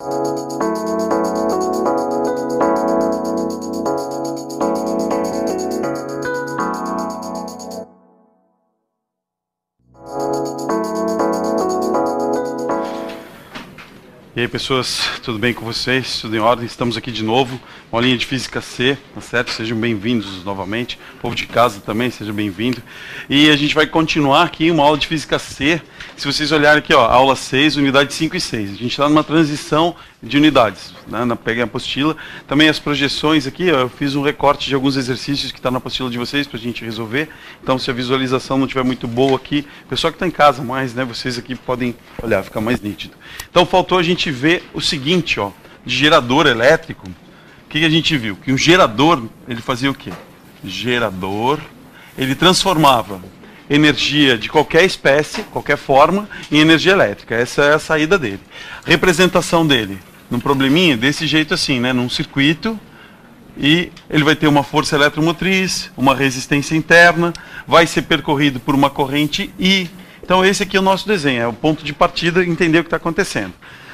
E aí, pessoas, tudo bem com vocês? Tudo em ordem? Estamos aqui de novo, uma aulinha de Física C, tá certo? Sejam bem-vindos novamente, o povo de casa também, seja bem-vindo. E a gente vai continuar aqui uma aula de Física C. Se vocês olharem aqui, ó, aula 6, unidade 5 e 6. A gente está numa transição de unidades, né? Peguem a apostila. Também as projeções aqui, ó, eu fiz um recorte de alguns exercícios que está na apostila de vocês para a gente resolver. Então, se a visualização não estiver muito boa aqui, o pessoal que está em casa mais, né, vocês aqui podem olhar, fica mais nítido. Então, faltou a gente ver o seguinte, ó, de gerador elétrico. O que a gente viu? Que um gerador, ele fazia o quê? Gerador, ele transformava energia de qualquer espécie, qualquer forma, em energia elétrica. Essa é a saída dele. Representação dele, num probleminha, desse jeito assim, né? Num circuito, e ele vai ter uma força eletromotriz, uma resistência interna, vai ser percorrido por uma corrente I. Então esse aqui é o nosso desenho, é o ponto de partida, entender o que está acontecendo.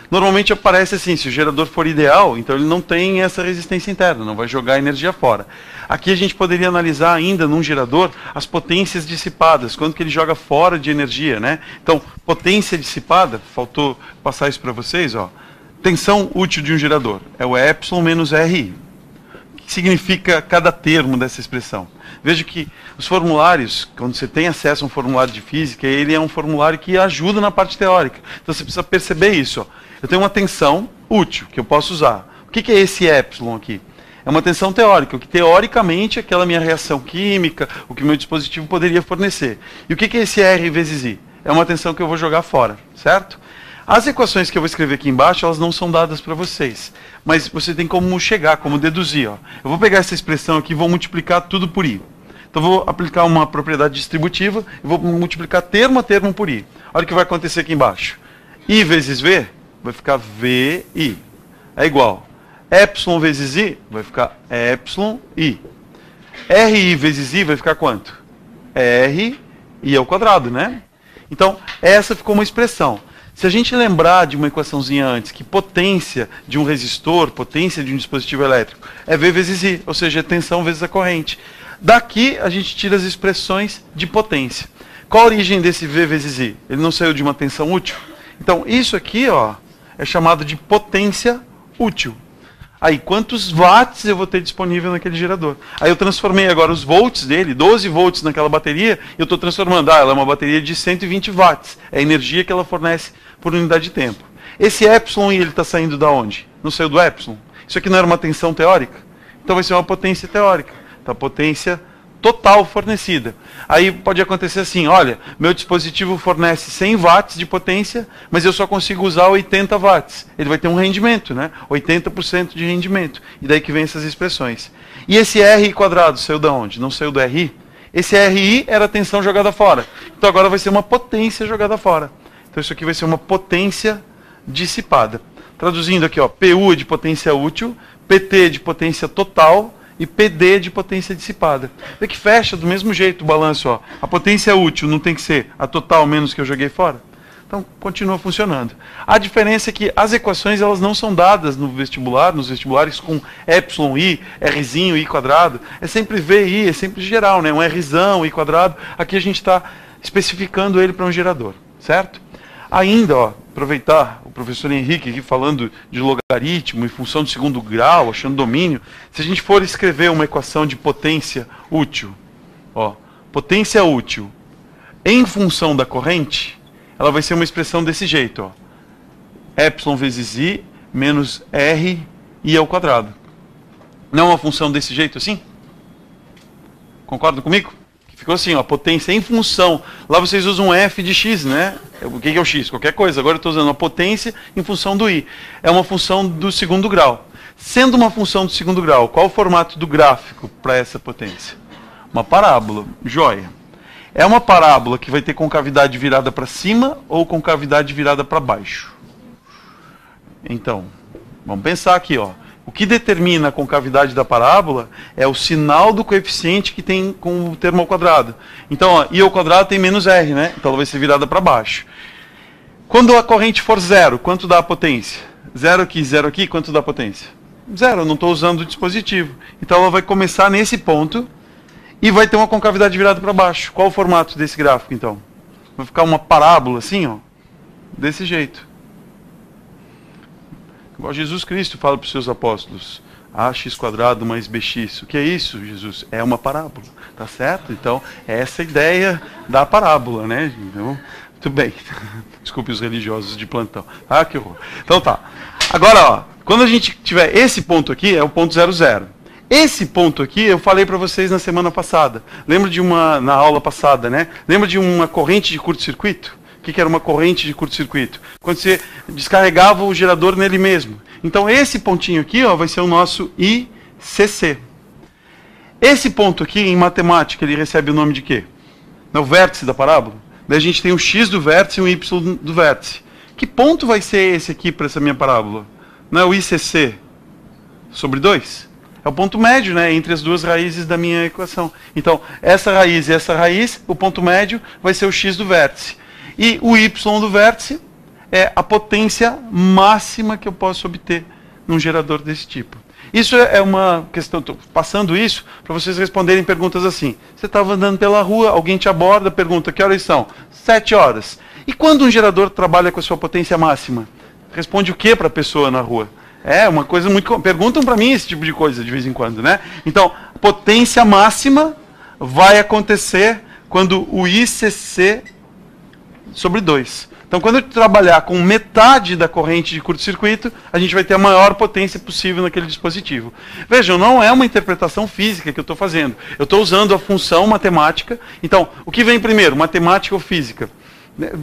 Normalmente aparece assim, se o gerador for ideal, então ele não tem essa resistência interna, não vai jogar energia fora. Aqui a gente poderia analisar ainda num gerador as potências dissipadas, quanto que ele joga fora de energia, né? Então, potência dissipada, faltou passar isso para vocês, ó. Tensão útil de um gerador é o Epsilon menos RI. O que significa cada termo dessa expressão? Veja que os formulários, quando você tem acesso a um formulário de física, ele é um formulário que ajuda na parte teórica. Então você precisa perceber isso, ó. Eu tenho uma tensão útil, que eu posso usar. O que é esse epsilon aqui? É uma tensão teórica, o que teoricamente é aquela minha reação química, o que o meu dispositivo poderia fornecer. E o que é esse R vezes I? É uma tensão que eu vou jogar fora, certo? As equações que eu vou escrever aqui embaixo, elas não são dadas para vocês. Mas você tem como chegar, como deduzir. Ó. Eu vou pegar essa expressão aqui e vou multiplicar tudo por I. Então eu vou aplicar uma propriedade distributiva e vou multiplicar termo a termo por I. Olha o que vai acontecer aqui embaixo. I vezes V vai ficar VI. É igual. Epsilon vezes I vai ficar Epsilon I. RI vezes I vai ficar quanto? R I ao quadrado, né? Então, essa ficou uma expressão. Se a gente lembrar de uma equaçãozinha antes, que potência de um resistor, potência de um dispositivo elétrico, é V vezes I, ou seja, é tensão vezes a corrente. Daqui, a gente tira as expressões de potência. Qual a origem desse V vezes I? Ele não saiu de uma tensão útil? Então, isso aqui, ó, é chamado de potência útil. Aí, quantos watts eu vou ter disponível naquele gerador? Aí eu transformei agora os volts dele, 12 volts naquela bateria, e eu estou transformando, ela é uma bateria de 120 watts. É a energia que ela fornece por unidade de tempo. Esse epsilon, ele está saindo da onde? Não saiu do epsilon? Isso aqui não era uma tensão teórica? Então vai ser uma potência teórica. Então, a potência total fornecida. Aí pode acontecer assim, olha, meu dispositivo fornece 100 watts de potência, mas eu só consigo usar 80 watts. Ele vai ter um rendimento, né? 80% de rendimento. E daí que vem essas expressões. E esse RI quadrado saiu da onde? Não saiu do RI? Esse RI era a tensão jogada fora. Então agora vai ser uma potência jogada fora. Então isso aqui vai ser uma potência dissipada. Traduzindo aqui, ó, PU é de potência útil, PT de potência total, e PD de potência dissipada. Vê que fecha do mesmo jeito o balanço. Ó. A potência útil não tem que ser a total menos que eu joguei fora? Então, continua funcionando. A diferença é que as equações elas não são dadas no vestibular, nos vestibulares com epsilon I, Rzinho, I quadrado. É sempre VI, é sempre geral, né? Um Rzão, I quadrado. Aqui a gente está especificando ele para um gerador, certo? Ainda, ó, aproveitar o professor Henrique aqui falando de logaritmo e função de segundo grau, achando domínio. Se a gente for escrever uma equação de potência útil, ó, potência útil em função da corrente, ela vai ser uma expressão desse jeito, ó. Epsilon vezes I menos R I ao quadrado. Não é uma função desse jeito assim? Concordam comigo? Ficou assim, ó, potência em função. Lá vocês usam F de X, né? O que é o X? Qualquer coisa. Agora eu estou usando a potência em função do I. É uma função do segundo grau. Sendo uma função do segundo grau, qual o formato do gráfico para essa potência? Uma parábola. Joia. É uma parábola que vai ter concavidade virada para cima ou concavidade virada para baixo? Então, vamos pensar aqui, ó. O que determina a concavidade da parábola é o sinal do coeficiente que tem com o termo ao quadrado. Então, ó, I ao quadrado tem menos R, né? Então ela vai ser virada para baixo. Quando a corrente for zero, quanto dá a potência? 0 aqui, quanto dá potência? 0, eu não estou usando o dispositivo. Então ela vai começar nesse ponto e vai ter uma concavidade virada para baixo. Qual o formato desse gráfico, então? Vai ficar uma parábola assim, ó, desse jeito. Igual Jesus Cristo fala para os seus apóstolos. Ax² mais bx. O que é isso, Jesus? É uma parábola, tá certo? Então, é essa a ideia da parábola, né? Então, muito bem. Desculpe os religiosos de plantão. Ah, que horror. Então tá. Agora, ó, quando a gente tiver esse ponto aqui, é o ponto 00. Esse ponto aqui, eu falei para vocês na semana passada. Lembra de na aula passada, né? Lembra de uma corrente de curto-circuito? O que era uma corrente de curto-circuito? Quando você descarregava o gerador nele mesmo. Então, esse pontinho aqui, ó, vai ser o nosso ICC. Esse ponto aqui, em matemática, ele recebe o nome de quê? É o vértice da parábola. Daí a gente tem um x do vértice e um y do vértice. Que ponto vai ser esse aqui para essa minha parábola? Não é o ICC sobre 2? É o ponto médio, né, entre as duas raízes da minha equação. Então, essa raiz e essa raiz, o ponto médio vai ser o x do vértice. E o y do vértice é a potência máxima que eu posso obter num gerador desse tipo. Isso é uma questão, estou passando isso para vocês responderem perguntas assim. Você estava andando pela rua, alguém te aborda, pergunta, que horas são? 7 horas. E quando um gerador trabalha com a sua potência máxima? Responde o que para a pessoa na rua? É uma coisa muito... Perguntam para mim esse tipo de coisa de vez em quando, né? Então, potência máxima vai acontecer quando o ICC sobre 2. Então, quando eu trabalhar com metade da corrente de curto-circuito, a gente vai ter a maior potência possível naquele dispositivo. Vejam, não é uma interpretação física que eu estou fazendo. Eu estou usando a função matemática. Então, o que vem primeiro, matemática ou física?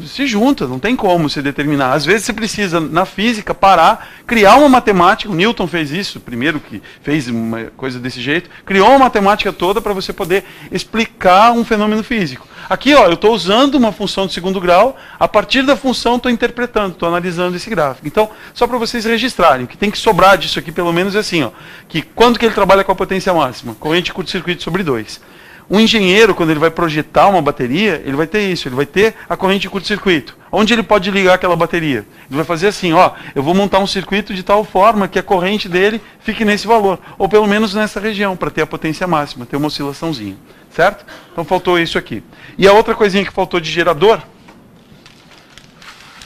Se junta, não tem como se determinar. Às vezes você precisa, na física, parar, criar uma matemática. O Newton fez isso, primeiro que fez uma coisa desse jeito. Criou uma matemática toda para você poder explicar um fenômeno físico. Aqui, ó, eu estou usando uma função de segundo grau, a partir da função estou interpretando, estou analisando esse gráfico. Então, só para vocês registrarem, o que tem que sobrar disso aqui, pelo menos, é assim, ó, que quando que ele trabalha com a potência máxima? Corrente de curto-circuito sobre 2. Um engenheiro, quando ele vai projetar uma bateria, ele vai ter isso, ele vai ter a corrente de curto-circuito. Onde ele pode ligar aquela bateria? Ele vai fazer assim, ó, eu vou montar um circuito de tal forma que a corrente dele fique nesse valor, ou pelo menos nessa região, para ter a potência máxima, ter uma oscilaçãozinha, certo? Então faltou isso aqui. E a outra coisinha que faltou de gerador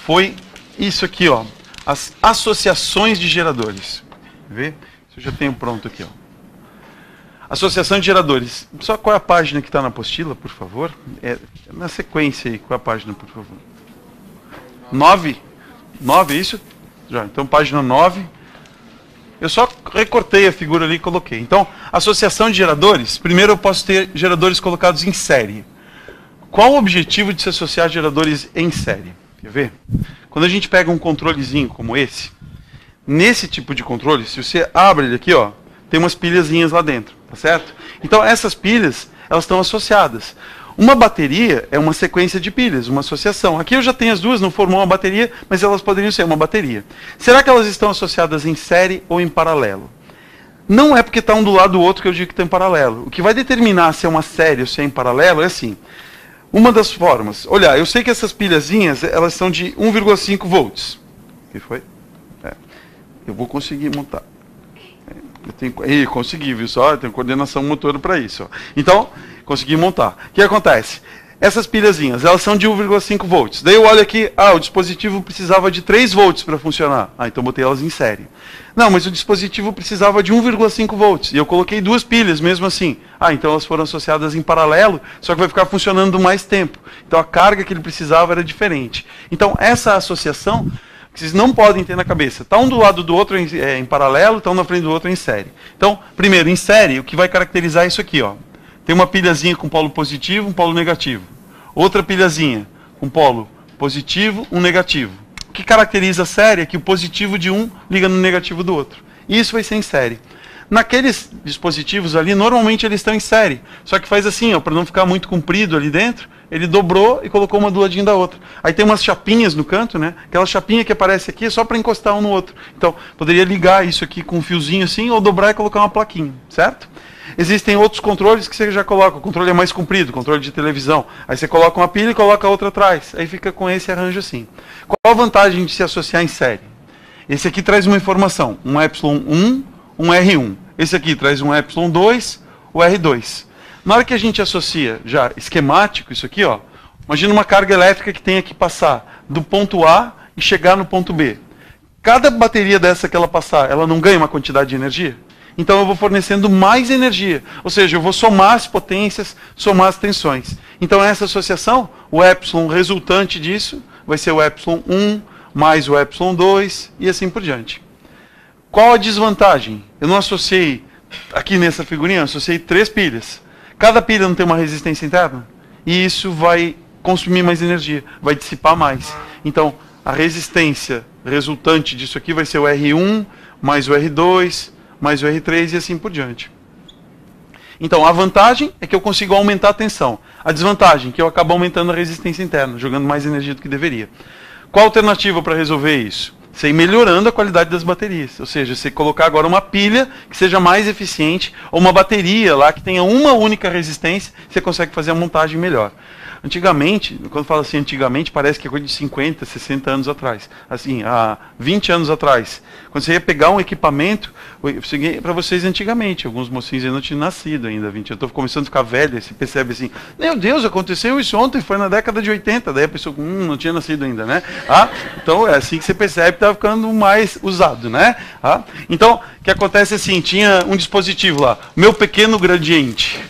foi isso aqui, ó, as associações de geradores. Quer ver? Isso eu já tenho pronto aqui, ó. Associação de geradores. Só qual é a página que está na apostila, por favor? É na sequência aí, qual é a página, por favor? 9? 9, isso? Já, então, página 9. Eu só recortei a figura ali e coloquei. Então, associação de geradores. Primeiro eu posso ter geradores colocados em série. Qual o objetivo de se associar geradores em série? Quer ver? Quando a gente pega um controlezinho como esse, nesse tipo de controle, se você abre ele aqui, ó, tem umas pilhazinhas lá dentro, tá certo? Então essas pilhas, elas estão associadas. Uma bateria é uma sequência de pilhas, uma associação. Aqui eu já tenho as duas, não formou uma bateria, mas elas poderiam ser uma bateria. Será que elas estão associadas em série ou em paralelo? Não é porque está um do lado do outro que eu digo que está em paralelo. O que vai determinar se é uma série ou se é em paralelo é assim. Uma das formas. Olha, eu sei que essas pilhazinhas, elas são de 1,5 volts. O que foi? Eu vou conseguir montar. Consegui, viu só? Eu tenho coordenação motora para isso. Ó. Então, consegui montar. O que acontece? Essas pilhazinhas, elas são de 1,5 volts. Daí eu olho aqui, o dispositivo precisava de 3 volts para funcionar. Então botei elas em série. Não, mas o dispositivo precisava de 1,5 volts. E eu coloquei 2 pilhas mesmo assim. Então elas foram associadas em paralelo, só que vai ficar funcionando mais tempo. Então a carga que ele precisava era diferente. Então essa associação... Vocês não podem ter na cabeça. Está um do lado do outro em paralelo, está um na frente do outro em série. Então, primeiro, em série, o que vai caracterizar isso aqui, ó. Tem uma pilhazinha com polo positivo, um polo negativo. Outra pilhazinha com polo positivo, um negativo. O que caracteriza a série é que o positivo de um liga no negativo do outro. Isso vai ser em série. Naqueles dispositivos ali, normalmente eles estão em série. Só que faz assim, ó, para não ficar muito comprido ali dentro, ele dobrou e colocou uma do ladinho da outra. Aí tem umas chapinhas no canto, né? Aquela chapinha que aparece aqui é só para encostar um no outro. Então, poderia ligar isso aqui com um fiozinho assim, ou dobrar e colocar uma plaquinha, certo? Existem outros controles que você já coloca. O controle é mais comprido, controle de televisão. Aí você coloca uma pilha e coloca a outra atrás. Aí fica com esse arranjo assim. Qual a vantagem de se associar em série? Esse aqui traz uma informação, um ε1, um R1. Esse aqui traz um ε2, o R2. Na hora que a gente associa já esquemático, isso aqui, ó, imagina uma carga elétrica que tenha que passar do ponto A e chegar no ponto B. Cada bateria dessa que ela passar, ela não ganha uma quantidade de energia? Então eu vou fornecendo mais energia. Ou seja, eu vou somar as potências, somar as tensões. Então essa associação, o epsilon resultante disso, vai ser o ε1 mais o ε2 e assim por diante. Qual a desvantagem? Eu não associei, aqui nessa figurinha, eu associei 3 pilhas. Cada pilha não tem uma resistência interna? E isso vai consumir mais energia, vai dissipar mais. Então, a resistência resultante disso aqui vai ser o R1 mais o R2 mais o R3 e assim por diante. Então, a vantagem é que eu consigo aumentar a tensão. A desvantagem é que eu acabo aumentando a resistência interna, jogando mais energia do que deveria. Qual a alternativa para resolver isso? Você ir melhorando a qualidade das baterias. Ou seja, você colocar agora uma pilha que seja mais eficiente, ou uma bateria lá que tenha uma única resistência, você consegue fazer a montagem melhor. Antigamente, quando falo assim antigamente, parece que é coisa de 50, 60 anos atrás. Assim, há 20 anos atrás. Quando você ia pegar um equipamento, para vocês antigamente, alguns mocinhos ainda não tinham nascido ainda, 20. Eu estou começando a ficar velho, você percebe assim, meu Deus, aconteceu isso ontem, foi na década de 80, daí a pessoa, não tinha nascido ainda, né? Então é assim que você percebe que está ficando mais usado, né? Então, o que acontece assim, tinha um dispositivo lá, meu pequeno gradiente.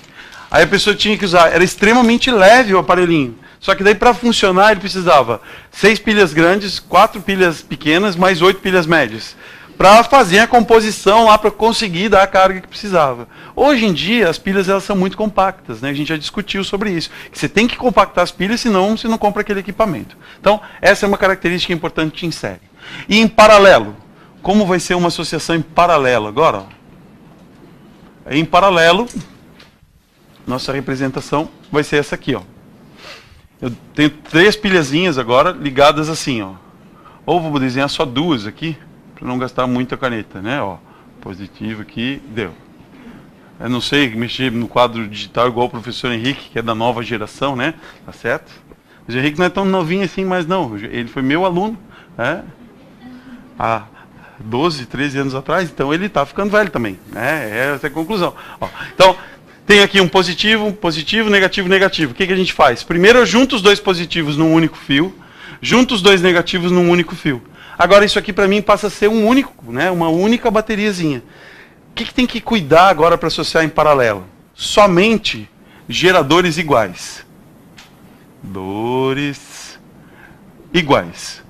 Aí a pessoa tinha que usar, era extremamente leve o aparelhinho. Só que daí para funcionar ele precisava 6 pilhas grandes, 4 pilhas pequenas, mais 8 pilhas médias. Para fazer a composição lá, para conseguir dar a carga que precisava. Hoje em dia as pilhas elas são muito compactas, né? A gente já discutiu sobre isso. Que você tem que compactar as pilhas, senão você não compra aquele equipamento. Então essa é uma característica importante em série. E em paralelo, como vai ser uma associação em paralelo agora? Em paralelo, nossa representação vai ser essa aqui, ó. Eu tenho 3 pilhazinhas agora ligadas assim, ó. Ou vou desenhar só 2 aqui, para não gastar muita caneta, né? Ó, positivo aqui, deu. Eu não sei mexer no quadro digital igual o professor Henrique, que é da nova geração, né? Tá certo? Mas o Henrique não é tão novinho assim, mas não. Ele foi meu aluno, né? Há 12, 13 anos atrás, então ele está ficando velho também, né? Essa é a conclusão. Ó, então, tem aqui um positivo, negativo, negativo. O que a gente faz? Primeiro eu junto os 2 positivos num único fio, junto os 2 negativos num único fio. Agora isso aqui para mim passa a ser um único, né? Uma única bateriazinha. O que tem que cuidar agora para associar em paralelo? Somente geradores iguais. Dores iguais.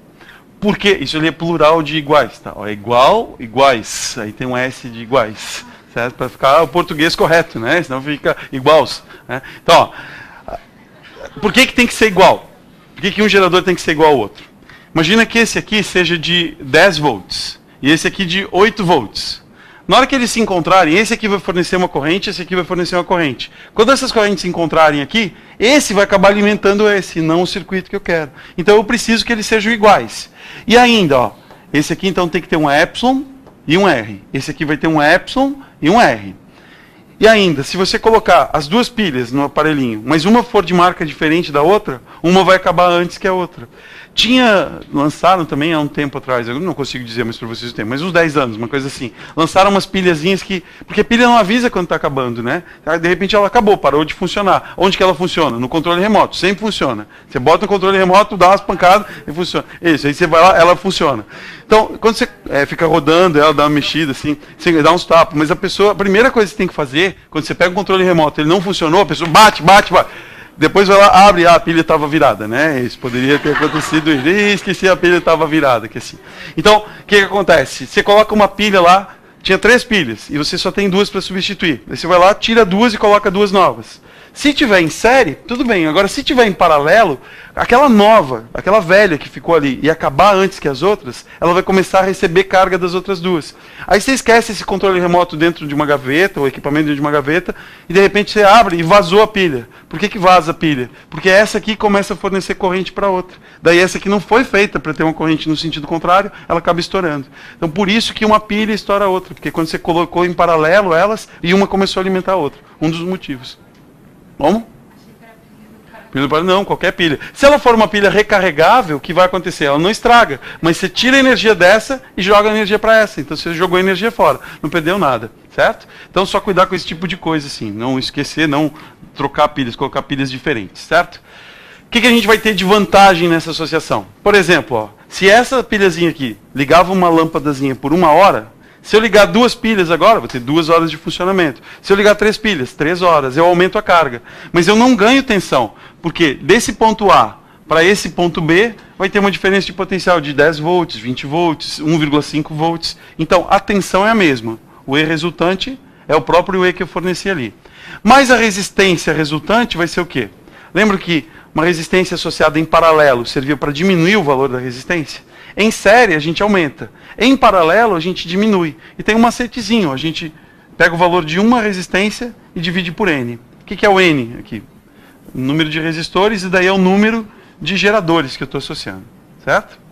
Por quê? Isso ali é plural de iguais, tá? Ó, igual, iguais. Aí tem um S de iguais. Para ficar o português correto, né? Senão fica iguais. Né? Então, ó, por que tem que ser igual? Por que um gerador tem que ser igual ao outro? Imagina que esse aqui seja de 10 volts e esse aqui de 8 volts. Na hora que eles se encontrarem, esse aqui vai fornecer uma corrente, esse aqui vai fornecer uma corrente. Quando essas correntes se encontrarem aqui, esse vai acabar alimentando esse, não o circuito que eu quero. Então eu preciso que eles sejam iguais. E ainda, ó, esse aqui então tem que ter um epsilon e um R. Esse aqui vai ter um epsilon e um R. E ainda, se você colocar as 2 pilhas no aparelhinho, mas uma for de marca diferente da outra, uma vai acabar antes que a outra. Lançaram também há um tempo atrás, eu não consigo dizer mais para vocês o tempo, mas uns 10 anos, uma coisa assim. Lançaram umas pilhazinhas que... Porque a pilha não avisa quando está acabando, né? De repente ela acabou, parou de funcionar. Onde que ela funciona? No controle remoto, sempre funciona. Você bota no controle remoto, dá umas pancadas e funciona. Isso, aí você vai lá, ela funciona. Então, quando você fica rodando, ela dá uma mexida assim, você dá uns tapas, mas a primeira coisa que você tem que fazer, quando você pega o controle remoto, ele não funcionou, a pessoa bate. Depois vai lá, abre, a pilha estava virada, né? Isso poderia ter acontecido. Esqueci, a pilha estava virada. Que assim. Então, o que acontece? Você coloca uma pilha lá, tinha 3 pilhas, e você só tem 2 para substituir. Aí você vai lá, tira 2 e coloca 2 novas. Se tiver em série, tudo bem. Agora, se tiver em paralelo, aquela nova, aquela velha que ficou ali e acabar antes que as outras, ela vai começar a receber carga das outras 2. Aí você esquece esse controle remoto dentro de uma gaveta, ou equipamento dentro de uma gaveta, e de repente você abre e vazou a pilha. Por que vaza a pilha? Porque essa aqui começa a fornecer corrente para outra. Daí essa aqui não foi feita para ter uma corrente no sentido contrário, ela acaba estourando. Então por isso que uma pilha estoura a outra, porque quando você colocou em paralelo elas, e uma começou a alimentar a outra. Um dos motivos. Como? Achei que era a pilha do cara Não, qualquer pilha. Se ela for uma pilha recarregável, o que vai acontecer? Ela não estraga, mas você tira a energia dessa e joga a energia para essa. Então você jogou a energia fora, não perdeu nada, certo? Então só cuidar com esse tipo de coisa, assim. Não esquecer, não trocar pilhas, colocar pilhas diferentes, certo? O que a gente vai ter de vantagem nessa associação? Por exemplo, ó, se essa pilhazinha aqui ligava uma lâmpadazinha por 1 hora, se eu ligar 2 pilhas agora, vou ter 2 horas de funcionamento. Se eu ligar 3 pilhas, 3 horas, eu aumento a carga. Mas eu não ganho tensão, porque desse ponto A para esse ponto B, vai ter uma diferença de potencial de 10 volts, 20 volts, 1,5 volts. Então, a tensão é a mesma. O E resultante é o próprio E que eu forneci ali. Mas a resistência resultante vai ser o quê? Lembra que uma resistência associada em paralelo servia para diminuir o valor da resistência? Em série, a gente aumenta. Em paralelo, a gente diminui. E tem um macetezinho. A gente pega o valor de uma resistência e divide por N. O que é o N aqui? O número de resistores e daí é o número de geradores que eu estou associando. Certo?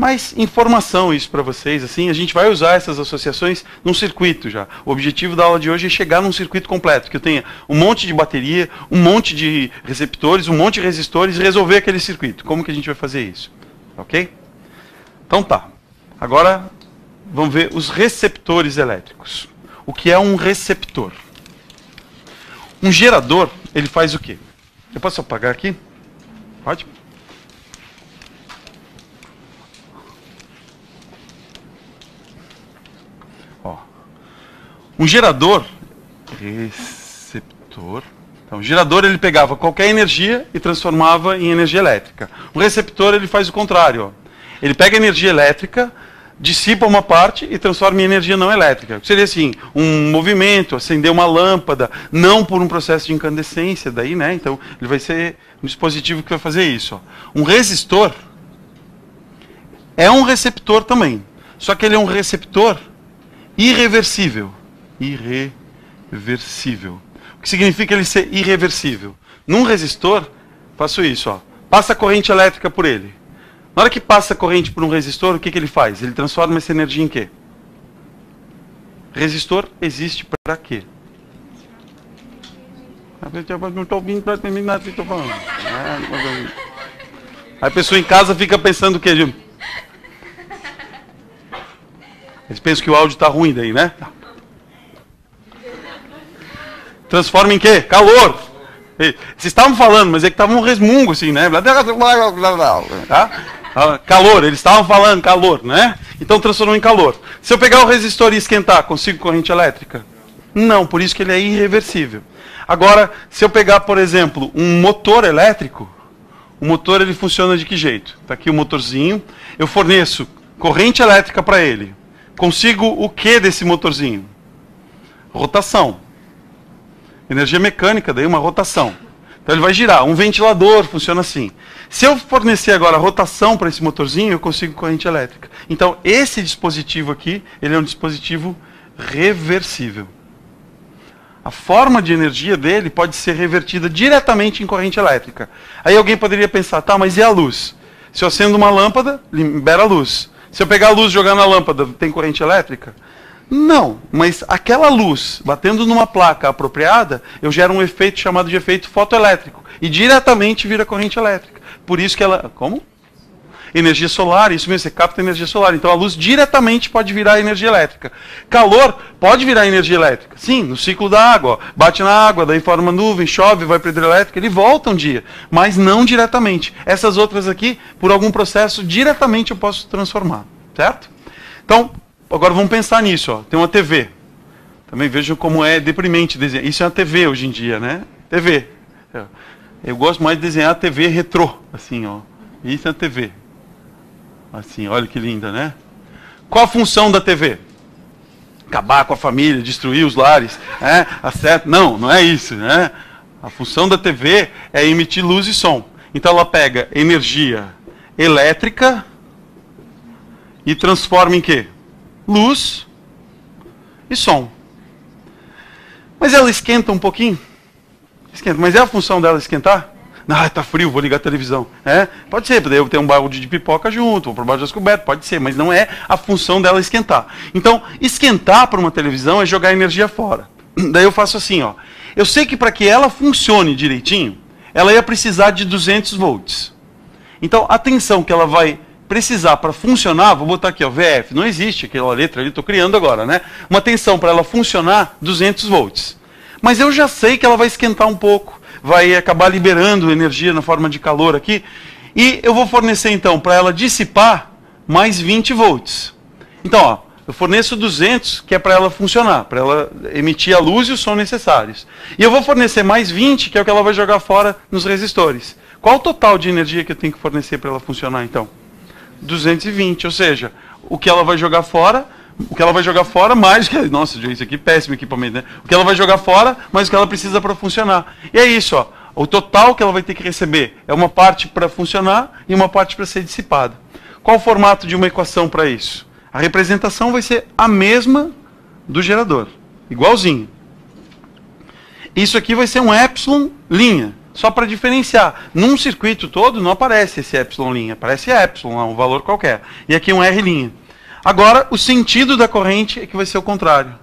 Mas informação isso para vocês, assim, a gente vai usar essas associações num circuito já. O objetivo da aula de hoje é chegar num circuito completo, que eu tenha um monte de bateria, um monte de receptores, um monte de resistores e resolver aquele circuito. Como que a gente vai fazer isso? Ok? Então tá. Agora vamos ver os receptores elétricos. O que é um receptor? Um gerador, ele faz o quê? Eu posso apagar aqui? Pode? Um gerador, receptor, então o gerador ele pegava qualquer energia e transformava em energia elétrica. O receptor ele faz o contrário, ó. Ele pega energia elétrica, dissipa uma parte e transforma em energia não elétrica. Seria assim, um movimento, acender uma lâmpada, não por um processo de incandescência, daí, né? Então ele vai ser um dispositivo que vai fazer isso, ó. Um resistor é um receptor também, só que ele é um receptor irreversível. Irreversível. O que significa ele ser irreversível? Num resistor, faço isso, ó. Passa corrente elétrica por ele. Na hora que passa corrente por um resistor, o que ele faz? Ele transforma essa energia em quê? Resistor existe para quê? Não estou ouvindo para terminar o que estou falando. Aí a pessoa em casa fica pensando o quê? Eles pensam que o áudio está ruim daí, né? Transforma em quê? Calor. Vocês estavam falando, mas é que estava um resmungo assim, né? Tá? Calor, eles estavam falando calor, né? Então transformou em calor. Se eu pegar o resistor e esquentar, consigo corrente elétrica? Não, por isso que ele é irreversível. Agora, se eu pegar, por exemplo, um motor elétrico, o motor ele funciona de que jeito? Está aqui o motorzinho, eu forneço corrente elétrica para ele. Consigo o que desse motorzinho? Rotação. Energia mecânica, daí uma rotação. Então ele vai girar. Um ventilador funciona assim. Se eu fornecer agora rotação para esse motorzinho, eu consigo corrente elétrica. Então esse dispositivo aqui, ele é um dispositivo reversível. A forma de energia dele pode ser revertida diretamente em corrente elétrica. Aí alguém poderia pensar, tá, mas e a luz? Se eu acendo uma lâmpada, libera a luz. Se eu pegar a luz e jogar na lâmpada, tem corrente elétrica? Não, mas aquela luz batendo numa placa apropriada, eu gero um efeito chamado de efeito fotoelétrico. E diretamente vira corrente elétrica. Por isso que ela... Como? Energia solar, isso mesmo, você capta energia solar. Então a luz diretamente pode virar energia elétrica. Calor pode virar energia elétrica. Sim, no ciclo da água. Ó, bate na água, daí forma nuvem, chove, vai para a hidrelétrica, ele volta um dia. Mas não diretamente. Essas outras aqui, por algum processo, diretamente eu posso transformar. Certo? Então... Agora vamos pensar nisso, ó. Tem uma TV. Também vejam como é deprimente desenhar. Isso é uma TV hoje em dia, né? TV. Eu gosto mais de desenhar a TV retrô, assim, ó. Isso é a TV. Assim, olha que linda, né? Qual a função da TV? Acabar com a família, destruir os lares, né? Não, não é isso, né? A função da TV é emitir luz e som. Então ela pega energia elétrica e transforma em quê? Luz e som. Mas ela esquenta um pouquinho? Esquenta. Mas é a função dela esquentar? Ah, tá frio, vou ligar a televisão. Pode ser, daí eu tenho um balde de pipoca junto, vou por baixo das cobertas, pode ser, mas não é a função dela esquentar. Então, esquentar para uma televisão é jogar energia fora. Daí eu faço assim, ó. Eu sei que para que ela funcione direitinho, ela ia precisar de 200 volts. Então, a tensão que ela vai precisar para funcionar, vou botar aqui, ó, VF, não existe aquela letra ali, estou criando agora, né? Uma tensão para ela funcionar, 200 volts. Mas eu já sei que ela vai esquentar um pouco, vai acabar liberando energia na forma de calor aqui, e eu vou fornecer, então, para ela dissipar, mais 20 volts. Então, ó, eu forneço 200, que é para ela funcionar, para ela emitir a luz e o som necessários. E eu vou fornecer mais 20, que é o que ela vai jogar fora nos resistores. Qual o total de energia que eu tenho que fornecer para ela funcionar, então? 220, ou seja, o que ela vai jogar fora mais... Nossa, isso aqui é péssimo equipamento, né? O que ela vai jogar fora, mais o que ela precisa para funcionar. E é isso, ó. O total que ela vai ter que receber é uma parte para funcionar e uma parte para ser dissipada. Qual o formato de uma equação para isso? A representação vai ser a mesma do gerador, igualzinho. Isso aqui vai ser um epsilon linha, só para diferenciar. Num circuito todo não aparece esse epsilon linha, aparece epsilon, um valor qualquer. E aqui um R linha. Agora, o sentido da corrente é que vai ser o contrário.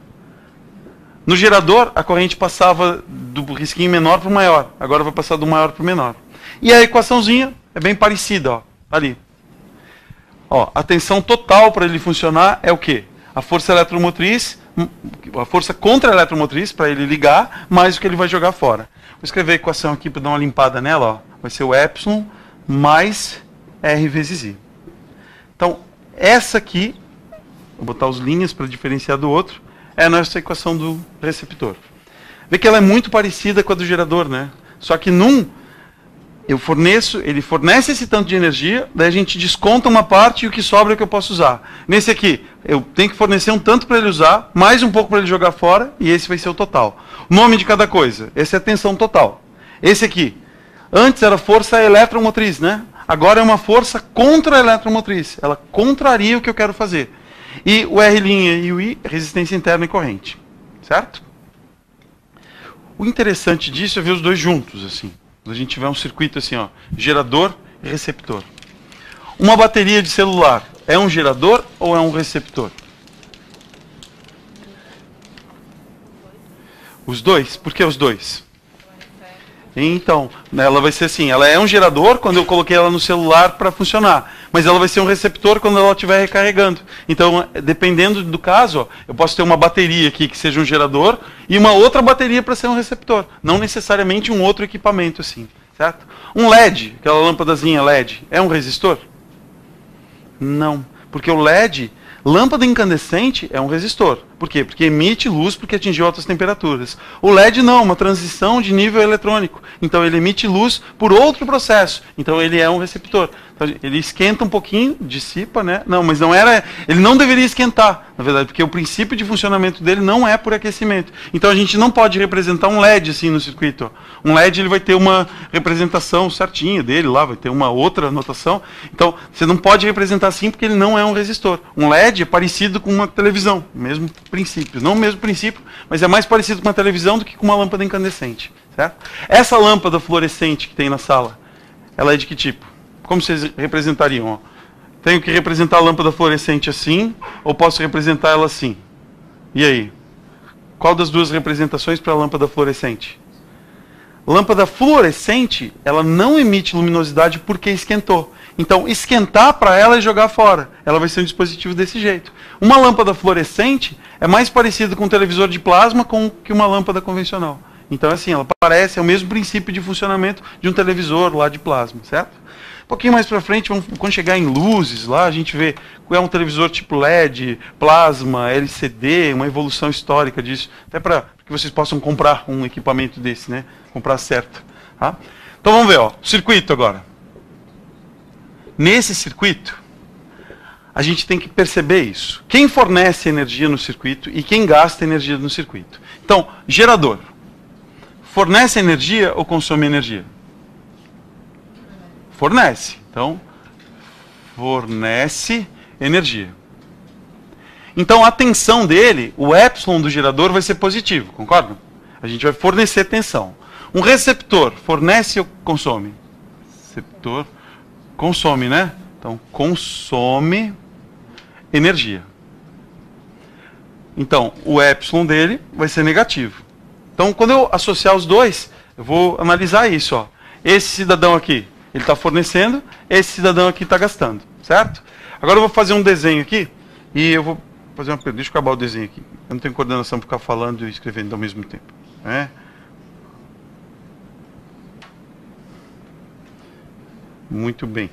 No gerador, a corrente passava do risquinho menor para o maior. Agora vai passar do maior para o menor. E a equaçãozinha é bem parecida, ó, ali. Ó, a tensão total para ele funcionar é o quê? A força eletromotriz, a força contra-eletromotriz para ele ligar, mais o que ele vai jogar fora. Vou escrever a equação aqui para dar uma limpada nela. Ó. Vai ser o epsilon mais R vezes I. Então, essa aqui, vou botar os linhas para diferenciar do outro, é a nossa equação do receptor. Vê que ela é muito parecida com a do gerador, né? Só que ele fornece esse tanto de energia, daí a gente desconta uma parte e o que sobra é o que eu posso usar. Nesse aqui, eu tenho que fornecer um tanto para ele usar, mais um pouco para ele jogar fora, e esse vai ser o total. O nome de cada coisa, esse é a tensão total. Esse aqui, antes era força eletromotriz, né? Agora é uma força contra a eletromotriz. Ela contraria o que eu quero fazer. E o R' e o I, resistência interna e corrente. Certo? O interessante disso é ver os dois juntos, assim. A gente tiver um circuito assim, ó, gerador e receptor. Uma bateria de celular é um gerador ou é um receptor? Os dois? Por que os dois? Então, ela vai ser assim, ela é um gerador quando eu coloquei ela no celular para funcionar, mas ela vai ser um receptor quando ela estiver recarregando. Então, dependendo do caso, ó, eu posso ter uma bateria aqui que seja um gerador e uma outra bateria para ser um receptor, não necessariamente um outro equipamento assim, certo? Um LED, aquela lâmpadazinha LED, é um resistor? Não, porque o LED, lâmpada incandescente é um resistor. Por quê? Porque emite luz porque atingiu altas temperaturas. O LED não, uma transição de nível eletrônico. Então ele emite luz por outro processo. Então ele é um receptor. Então, ele esquenta um pouquinho, dissipa, né? Não, mas não era. Ele não deveria esquentar, na verdade, porque o princípio de funcionamento dele não é por aquecimento. Então a gente não pode representar um LED assim no circuito. Ó. Um LED ele vai ter uma representação certinha dele lá, vai ter uma outra notação. Então você não pode representar assim porque ele não é um resistor. Um LED é parecido com uma televisão, mesmo princípio. Não o mesmo princípio, mas é mais parecido com uma televisão do que com uma lâmpada incandescente. Certo? Essa lâmpada fluorescente que tem na sala, ela é de que tipo? Como vocês representariam? Ó? Tenho que representar a lâmpada fluorescente assim, ou posso representar ela assim? E aí? Qual das duas representações para a lâmpada fluorescente? Lâmpada fluorescente, ela não emite luminosidade porque esquentou. Então, esquentar para ela é jogar fora. Ela vai ser um dispositivo desse jeito. Uma lâmpada fluorescente é mais parecida com um televisor de plasma que uma lâmpada convencional. Então, assim, ela parece, é o mesmo princípio de funcionamento de um televisor lá de plasma, certo? Um pouquinho mais para frente, quando chegar em luzes, lá a gente vê é um televisor tipo LED, plasma, LCD, uma evolução histórica disso, até para que vocês possam comprar um equipamento desse, né? Comprar certo. Tá? Então vamos ver, ó, circuito agora. Nesse circuito, a gente tem que perceber isso. Quem fornece energia no circuito e quem gasta energia no circuito. Então, gerador. Fornece energia ou consome energia? Fornece. Então, fornece energia. Então, a tensão dele, o epsilon do gerador vai ser positivo, concorda? A gente vai fornecer tensão. Um receptor fornece ou consome? Receptor consome, né? Então, consome energia. Então, o epsilon dele vai ser negativo. Então, quando eu associar os dois, eu vou analisar isso. Ó. Esse cidadão aqui, ele está fornecendo, esse cidadão aqui está gastando, certo? Agora eu vou fazer um desenho aqui, e eu vou fazer uma pergunta. Deixa eu acabar o desenho aqui. Eu não tenho coordenação para ficar falando e escrevendo ao mesmo tempo. Né? Muito bem.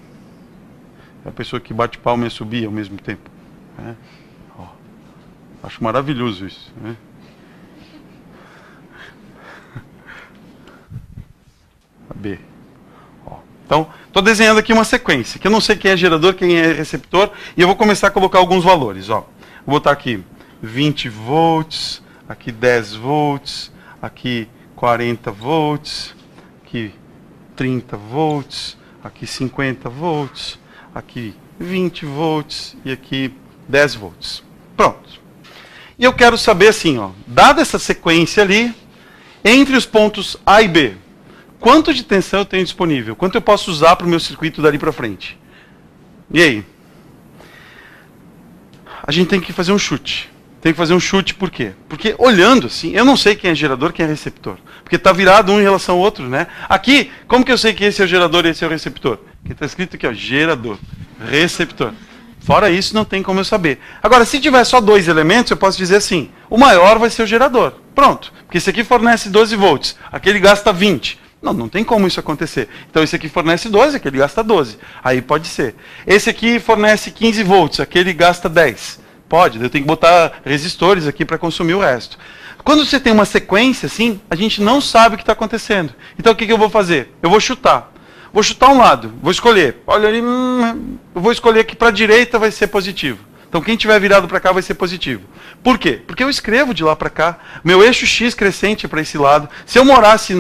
É a pessoa que bate palma e subir ao mesmo tempo. Né? Ó, acho maravilhoso isso. Né? A B. Ó. Então, estou desenhando aqui uma sequência, que eu não sei quem é gerador, quem é receptor, e eu vou começar a colocar alguns valores. Ó. Vou botar aqui 20 volts, aqui 10 volts, aqui 40 volts, aqui 30 volts, aqui 50 volts, aqui 20 volts e aqui 10 volts. Pronto. E eu quero saber assim, ó, dada essa sequência ali, entre os pontos A e B, quanto de tensão eu tenho disponível? Quanto eu posso usar para o meu circuito dali para frente? E aí? A gente tem que fazer um chute. Tem que fazer um chute por quê? Porque olhando assim, eu não sei quem é gerador, quem é receptor. Porque está virado um em relação ao outro, né? Aqui, como que eu sei que esse é o gerador e esse é o receptor? Porque está escrito aqui, ó, gerador, receptor. Fora isso, não tem como eu saber. Agora, se tiver só dois elementos, eu posso dizer assim, o maior vai ser o gerador. Pronto. Porque esse aqui fornece 12 volts, aquele gasta 20. Não, não tem como isso acontecer. Então, esse aqui fornece 12, aquele gasta 12. Aí pode ser. Esse aqui fornece 15 volts, aquele gasta 10. Pode, eu tenho que botar resistores aqui para consumir o resto. Quando você tem uma sequência assim, a gente não sabe o que está acontecendo. Então, o que eu vou fazer? Eu vou chutar. Vou chutar um lado, vou escolher. Olha ali, eu vou escolher que para a direita vai ser positivo. Então, quem tiver virado para cá vai ser positivo. Por quê? Porque eu escrevo de lá para cá. Meu eixo X crescente é para esse lado. Se eu morasse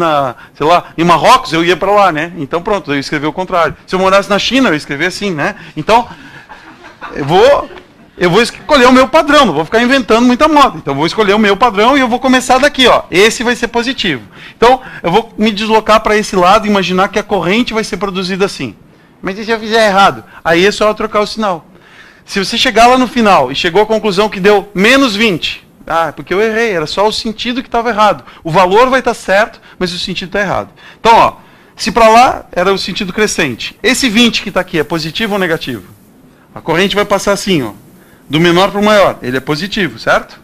sei lá, em Marrocos, eu ia para lá, né? Então, pronto, eu ia escrever o contrário. Se eu morasse na China, eu ia escrever assim, né? Então, eu vou escolher o meu padrão, não vou ficar inventando muita moda. Então, eu vou escolher o meu padrão e eu vou começar daqui, ó. Esse vai ser positivo. Então, eu vou me deslocar para esse lado e imaginar que a corrente vai ser produzida assim. Mas e se eu fizer errado? Aí é só eu trocar o sinal. Se você chegar lá no final e chegou à conclusão que deu menos 20, porque eu errei, era só o sentido que estava errado. O valor vai estar certo, mas o sentido está errado. Então, ó, se para lá era o sentido crescente, esse 20 que está aqui é positivo ou negativo? A corrente vai passar assim, ó, do menor para o maior, ele é positivo, certo?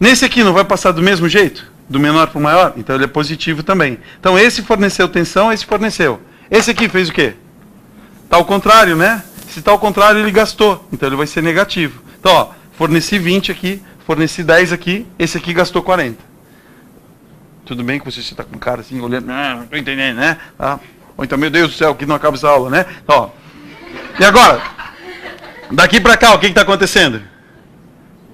Nesse aqui não vai passar do mesmo jeito? Do menor para o maior? Então ele é positivo também. Então esse forneceu tensão, esse forneceu. Esse aqui fez o quê? Está ao contrário, né? Se está ao contrário, ele gastou. Então ele vai ser negativo. Então, ó, forneci 20 aqui, forneci 10 aqui, esse aqui gastou 40. Tudo bem que você está com cara assim, olhando, não estou entendendo, né? Ou então, meu Deus do céu, que não acaba essa aula, né? Então, ó. E agora? Daqui para cá, o que está acontecendo?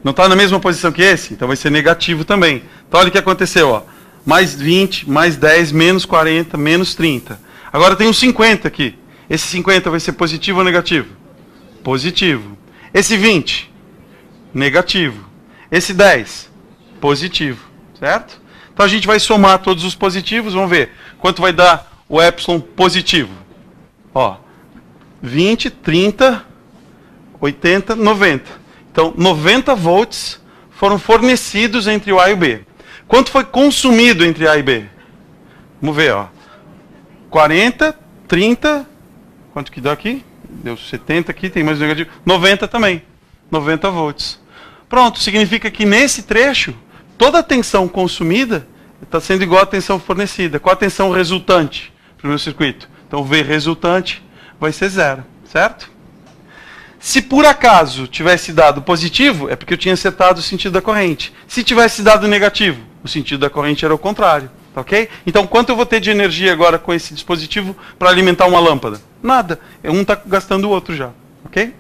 Não está na mesma posição que esse? Então vai ser negativo também. Então olha o que aconteceu, ó. Mais 20, mais 10, menos 40, menos 30. Agora tem um 50 aqui. Esse 50 vai ser positivo ou negativo? Positivo. Esse 20? Negativo. Esse 10? Positivo. Certo? Então a gente vai somar todos os positivos, vamos ver quanto vai dar o epsilon positivo. Ó, 20, 30, 80, 90. Então, 90 volts foram fornecidos entre o A e o B. Quanto foi consumido entre A e B? Vamos ver, ó. 40, 30, quanto que dá aqui? Deu 70 aqui, tem mais um negativo. 90 também. 90 volts. Pronto, significa que nesse trecho, toda a tensão consumida está sendo igual à tensão fornecida. Qual a tensão resultante para o meu circuito? Então, o V resultante vai ser 0, certo? Se por acaso tivesse dado positivo, é porque eu tinha acertado o sentido da corrente. Se tivesse dado negativo, o sentido da corrente era o contrário. Ok? Então, quanto eu vou ter de energia agora com esse dispositivo para alimentar uma lâmpada? Nada. Um está gastando o outro já. Ok?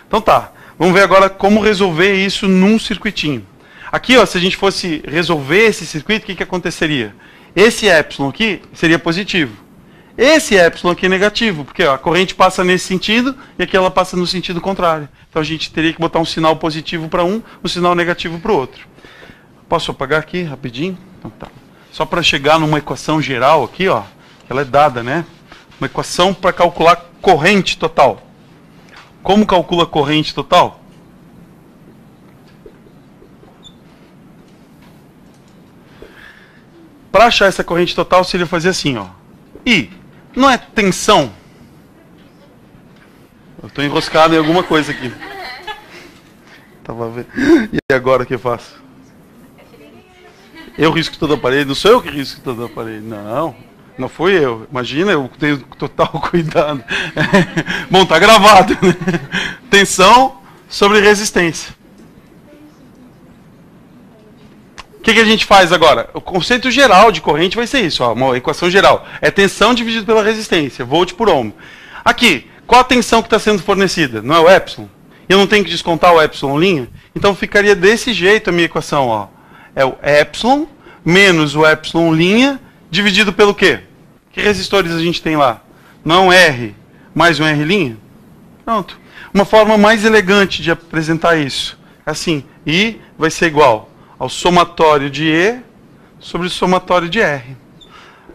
Então tá. Vamos ver agora como resolver isso num circuitinho. Aqui, ó, se a gente fosse resolver esse circuito, o que aconteceria? Esse epsilon aqui seria positivo. Esse epsilon aqui é negativo, porque ó, a corrente passa nesse sentido e aqui ela passa no sentido contrário. Então a gente teria que botar um sinal positivo para um sinal negativo para o outro. Posso apagar aqui rapidinho? Então tá. Só para chegar numa equação geral aqui, ó, que ela é dada, né? Uma equação para calcular corrente total. Como calcula a corrente total? Para achar essa corrente total, seria fazer assim, ó. I não é tensão? Eu estou enroscado em alguma coisa aqui. Tava vendo. E agora o que eu faço? Eu risco toda a parede? Não sou eu que risco toda a parede. Não, não fui eu. Imagina, eu tenho total cuidado. Bom, tá gravado, né? Tensão sobre resistência. O que a gente faz agora? O conceito geral de corrente vai ser isso, ó, uma equação geral. É tensão dividido pela resistência, volt por ohm. Aqui, qual a tensão que está sendo fornecida? Não é o epsilon? Eu não tenho que descontar o epsilon'? Então ficaria desse jeito a minha equação, ó. É o epsilon menos o epsilon' dividido pelo quê? Que resistores a gente tem lá? Não R mais um R'? Pronto. Uma forma mais elegante de apresentar isso. Assim, I vai ser igual ao somatório de E sobre o somatório de R.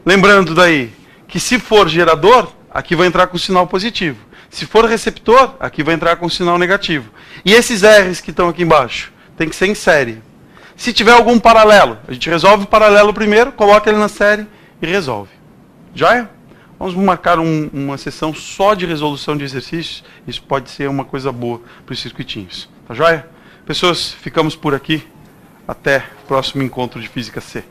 Lembrando daí que se for gerador, aqui vai entrar com sinal positivo. Se for receptor, aqui vai entrar com sinal negativo. E esses R's que estão aqui embaixo, tem que ser em série. Se tiver algum paralelo, a gente resolve o paralelo primeiro, coloca ele na série e resolve. Já é? Vamos marcar uma sessão só de resolução de exercícios. Isso pode ser uma coisa boa para os circuitinhos. Tá joia? Pessoas, ficamos por aqui. Até o próximo encontro de Física C.